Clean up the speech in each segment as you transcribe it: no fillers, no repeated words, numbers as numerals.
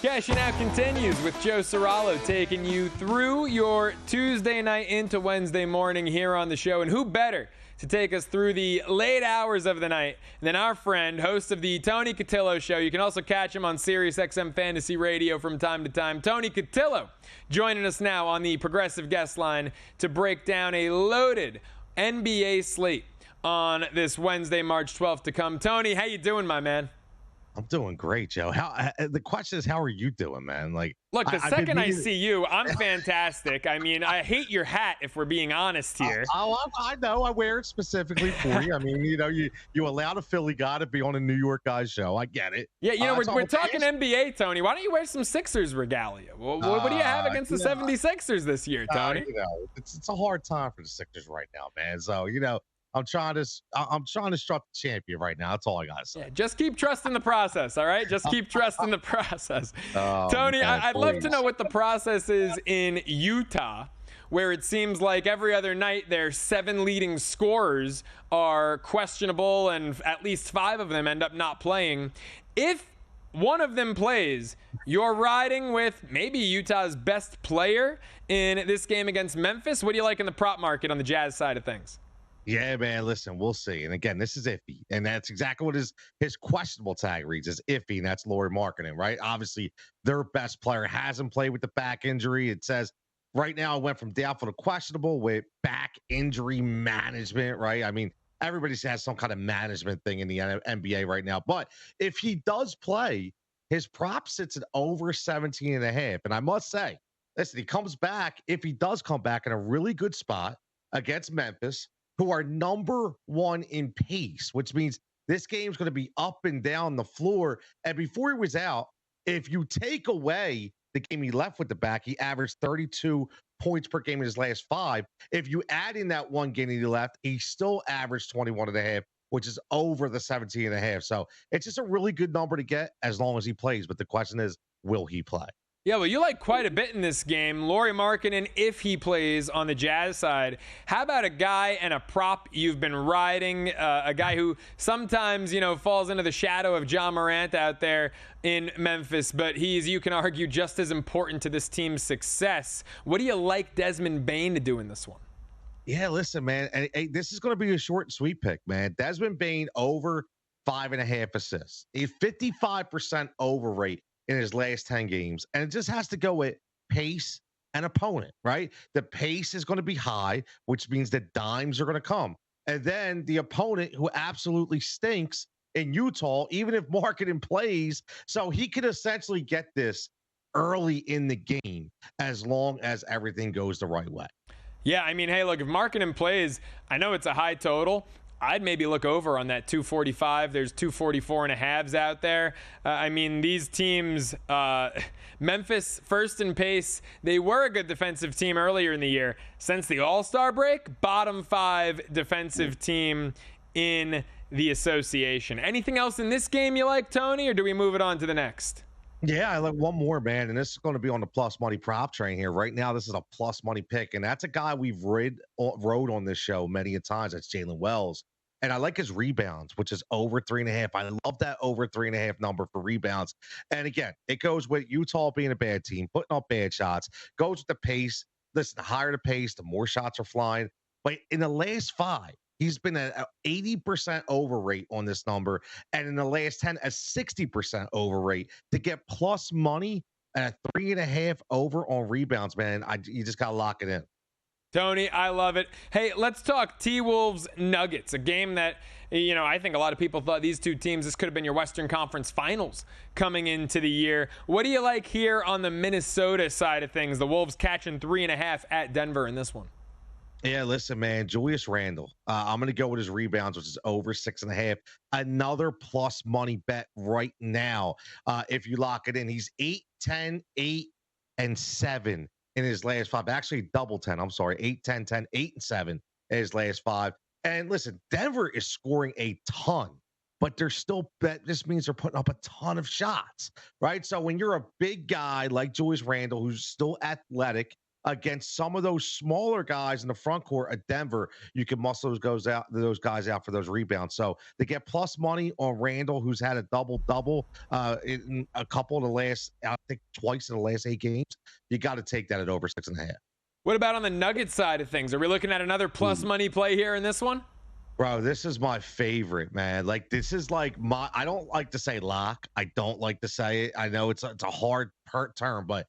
Cash now continues with Joe Ceraulo taking you through your Tuesday night into Wednesday morning here on the show. And who better to take us through the late hours of the night than our friend, host of the Tony Cutillo Show. You can also catch him on SiriusXM Fantasy Radio from time to time. Tony Cutillo joining us now on the Progressive Guest Line to break down a loaded NBA slate on this Wednesday, March 12th to come. Tony, how you doing, my man? I'm doing great, Joe. The question is, how are you doing, man? Like, look, the second I see you, I'm fantastic. I mean, I hate your hat, if we're being honest here. I know. I wear it specifically for you. I mean, you allowed a Philly guy to be on a New York guy's show. I get it. Yeah, we're talking NBA, Tony. Why don't you wear some Sixers regalia? What do you have against the 76ers this year, Tony? It's a hard time for the Sixers right now, man. So, I'm trying to strut the champion right now. That's all I got to say. Yeah, just keep trusting the process, all right? Just keep trusting the process. Tony, man, I'd love to know what the process is in Utah, where it seems like every other night their 7 leading scorers are questionable and at least 5 of them end up not playing. If one of them plays, you're riding with maybe Utah's best player in this game against Memphis. What do you like in the prop market on the Jazz side of things? Yeah, man, listen, we'll see. And again, this is iffy. And that's exactly what his questionable tag reads, is iffy, and that's Lori marketing, right? Obviously, their best player hasn't played with the back injury. It says right now it went from doubtful to questionable with back injury management, right? I mean, everybody has some kind of management thing in the NBA right now. But if he does play, his prop sits at over 17.5. And I must say, listen, he comes back, if he does come back, in a really good spot against Memphis, who are number 1 in pace, which means this game's going to be up and down the floor. And before he was out, if you take away the game he left with the back, he averaged 32 points per game in his last 5. If you add in that one game he left, he still averaged 21.5, which is over the 17.5. So it's just a really good number to get as long as he plays. But the question is, will he play? Yeah, well, you like quite a bit in this game. Lauri Markkanen, if he plays on the Jazz side. How about a guy and a prop you've been riding, a guy who sometimes, falls into the shadow of John Morant out there in Memphis, but he's, you can argue, just as important to this team's success. What do you like Desmond Bane to do in this one? Yeah, listen, man, and this is going to be a short and sweet pick, man. Desmond Bane over 5.5 assists, a 55% over rate in his last 10 games. And it just has to go with pace and opponent, right? The pace is going to be high, which means the dimes are going to come. And then the opponent, who absolutely stinks in Utah, even if Markkanen plays, so he could essentially get this early in the game as long as everything goes the right way. Yeah, I mean, hey, look, if Markkanen plays, I know it's a high total. I'd maybe look over on that 245. There's 244.5s out there. I mean, these teams, Memphis first in pace. They were a good defensive team earlier in the year. Since the All-Star break, bottom 5 defensive team in the association. Anything else in this game you like, Tony, or do we move it on to the next? Yeah, I like one more, man, and this is going to be on the plus money prop train here. Right now, this is a plus money pick, and that's a guy we've rode on this show many a times. That's Jalen Wells, and I like his rebounds, which is over 3.5. I love that over 3.5 number for rebounds. And again, it goes with Utah being a bad team, putting up bad shots, goes with the pace. Listen, the higher the pace, the more shots are flying. But in the last 5, he's been at an 80% over rate on this number. And in the last 10, a 60% over rate. To get plus money at a 3.5 over on rebounds, man, you just got to lock it in. Tony, I love it. Hey, let's talk T-Wolves Nuggets, a game that, I think a lot of people thought these two teams, this could have been your Western Conference Finals coming into the year. What do you like here on the Minnesota side of things? The Wolves catching 3.5 at Denver in this one. Yeah, listen, man, Julius Randle. I'm going to go with his rebounds, which is over 6.5. Another plus money bet right now. If you lock it in, he's 8, 10, 8, and 7 in his last 5. Actually, double 10. I'm sorry. 8, 10, 10, 8, and 7 in his last 5. And listen, Denver is scoring a ton, but they're still, this means they're putting up a ton of shots, right? So when you're a big guy like Julius Randle, who's still athletic, against some of those smaller guys in the front court at Denver. You can muscle those guys out for those rebounds. So they get plus money on Randall, who's had a double double in a couple of the last, I think twice in the last 8 games. You got to take that at over 6.5. What about on the Nuggets side of things? Are we looking at another plus money play here in this one? Bro, this is my favorite, man. Like, this is like I don't like to say lock. I don't like to say it. I know it's a hard term, but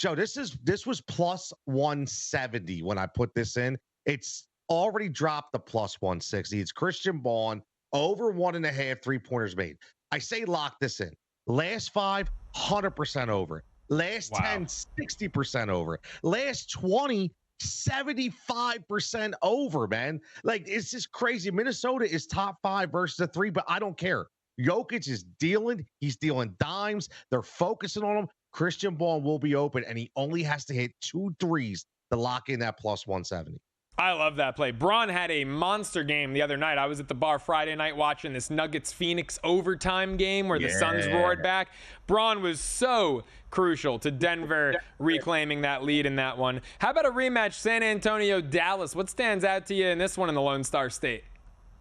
Joe, this was plus 170 when I put this in. It's already dropped to plus 160. It's Christian Braun over 1.5 3-pointers made. I say lock this in. Last 5, 100% over. Last 10, 60% over. Last 20, 75% over, man. Like, it's just crazy. Minnesota is top 5 versus the 3, but I don't care. Jokic is dealing. He's dealing dimes. They're focusing on him. Christian Braun will be open, and he only has to hit 2 threes to lock in that plus 170. I love that play. Braun had a monster game the other night. I was at the bar Friday night watching this Nuggets-Phoenix overtime game where the Suns roared back. Braun was so crucial to Denver reclaiming that lead in that one. How about a rematch, San Antonio-Dallas? What stands out to you in this one in the Lone Star State?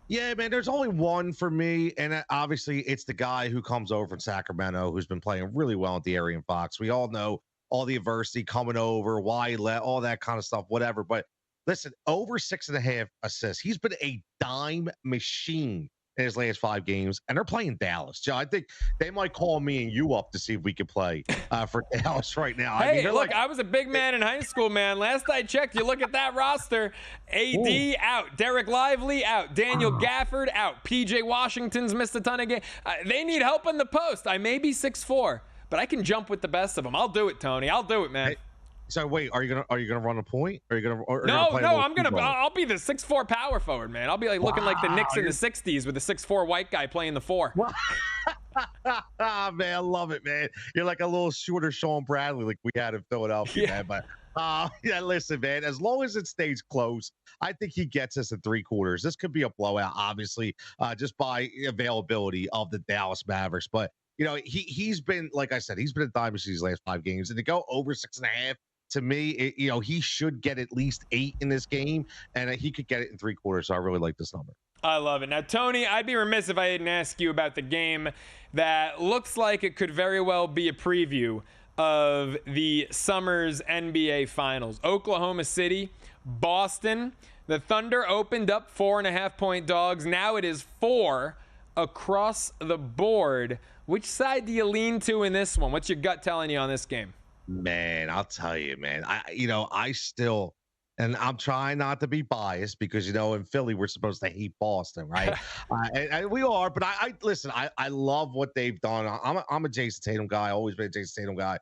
Yeah, man, there's only one for me, and obviously it's the guy who comes over from Sacramento who's been playing really well at the De'Aaron Fox. We all know all the adversity coming over, why he let, all that kind of stuff, whatever. But listen, over 6.5 assists. He's been a dime machine in his last 5 games, and they're playing Dallas. Joe, I think they might call me and you up to see if we can play for Dallas right now. Hey, I mean, look, I was a big man in high school, man. Last I checked, you look at that roster, AD out, Derek Lively out, Daniel Gafford out, PJ Washington's missed a ton of games. They need help in the post. I may be 6'4", but I can jump with the best of them. I'll do it, Tony. I'll do it, man. Hey, so wait, are you gonna run a point? Are you gonna? I'll be the 6'4" power forward, man. I'll be like looking like the Knicks in the '60s with a 6'4" white guy playing the 4. Man, I love it, man. You're like a little shorter Sean Bradley, like we had in Philadelphia, man. But yeah, listen, man. As long as it stays close, I think he gets us in 3 quarters. This could be a blowout, obviously, just by availability of the Dallas Mavericks, but. You know, he's been, like I said, he's been a dime these last 5 games, and to go over 6.5. To me, he should get at least 8 in this game, and he could get it in 3 quarters. So I really like this number. I love it. Now, Tony, I'd be remiss if I didn't ask you about the game that looks like it could very well be a preview of the summer's NBA Finals. Oklahoma City, Boston. The Thunder opened up 4.5-point dogs. Now it is 4 across the board. Which side do you lean to in this one? What's your gut telling you on this game? Man, I'll tell you, man. I still, and I'm trying not to be biased because in Philly we're supposed to hate Boston, right? And we are, but I listen. I love what they've done. I'm a Jason Tatum guy. Always been a Jason Tatum guy.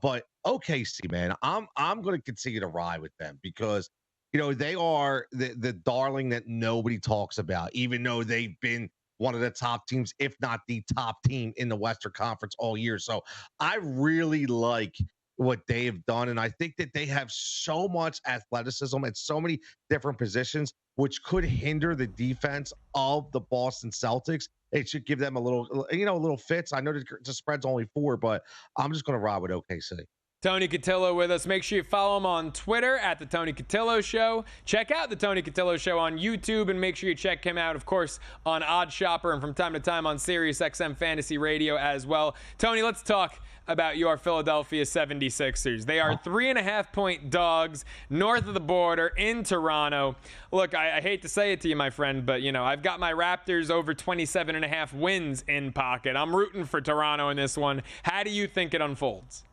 But OKC, man, I'm going to continue to ride with them because they are the darling that nobody talks about, even though they've been one of the top teams, if not the top team in the Western Conference all year. So I really like what they have done. And I think that they have so much athleticism at so many different positions, which could hinder the defense of the Boston Celtics. It should give them a little fits. I know the spread's only 4, but I'm just going to ride with OKC. Tony Cutillo with us. Make sure you follow him on Twitter at The Tony Cutillo Show. Check out The Tony Cutillo Show on YouTube, and make sure you check him out, of course, on Odd Shopper and from time to time on Sirius XM Fantasy Radio as well. Tony, let's talk about your Philadelphia 76ers. They are 3.5-point dogs north of the border in Toronto. Look, I hate to say it to you, my friend, but, I've got my Raptors over 27.5 wins in pocket. I'm rooting for Toronto in this one. How do you think it unfolds?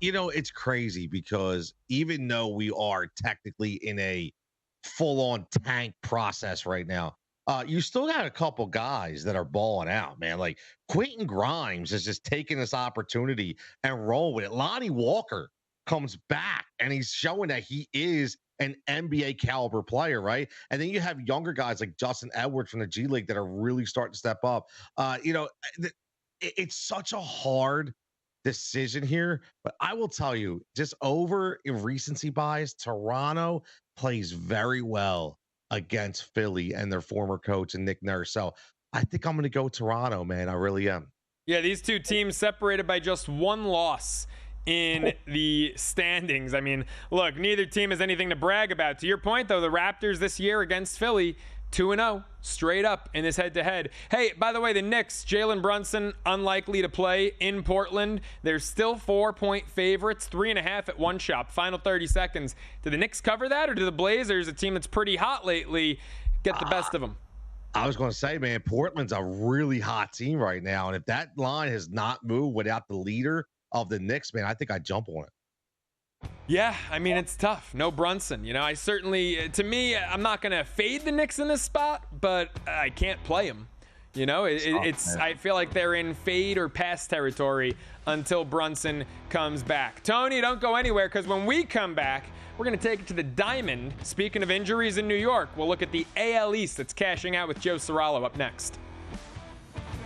It's crazy because even though we are technically in a full-on tank process right now, you still got a couple guys that are balling out, man. Like Quentin Grimes is just taking this opportunity and roll with it. Lonnie Walker comes back and he's showing that he is an NBA caliber player, right? And then you have younger guys like Justin Edwards from the G League that are really starting to step up. It's such a hard decision here, but I will tell you, just over in recency bias, Toronto plays very well against Philly and their former coach and Nick Nurse. So I think I'm going to go Toronto, man. I really am. Yeah, these two teams separated by just 1 loss in the standings. I mean, look, neither team has anything to brag about. To your point, though, the Raptors this year against Philly, 2-0, straight up in this head-to-head. Hey, by the way, the Knicks, Jalen Brunson, unlikely to play in Portland. They're still 4-point favorites, 3.5 at one shop. Final 30 seconds. Do the Knicks cover that, or do the Blazers, a team that's pretty hot lately, get the best of them? I was going to say, man, Portland's a really hot team right now. And if that line has not moved without the leader of the Knicks, man, I think I'd jump on it. Yeah, I mean, it's tough. No Brunson. You know, I certainly, to me, I'm not going to fade the Knicks in this spot, but I can't play them. You know, I feel like they're in fade or pass territory until Brunson comes back. Tony, don't go anywhere, because when we come back, we're going to take it to the Diamond. Speaking of injuries in New York, we'll look at the AL East that's cashing out with Joe Ceraulo up next.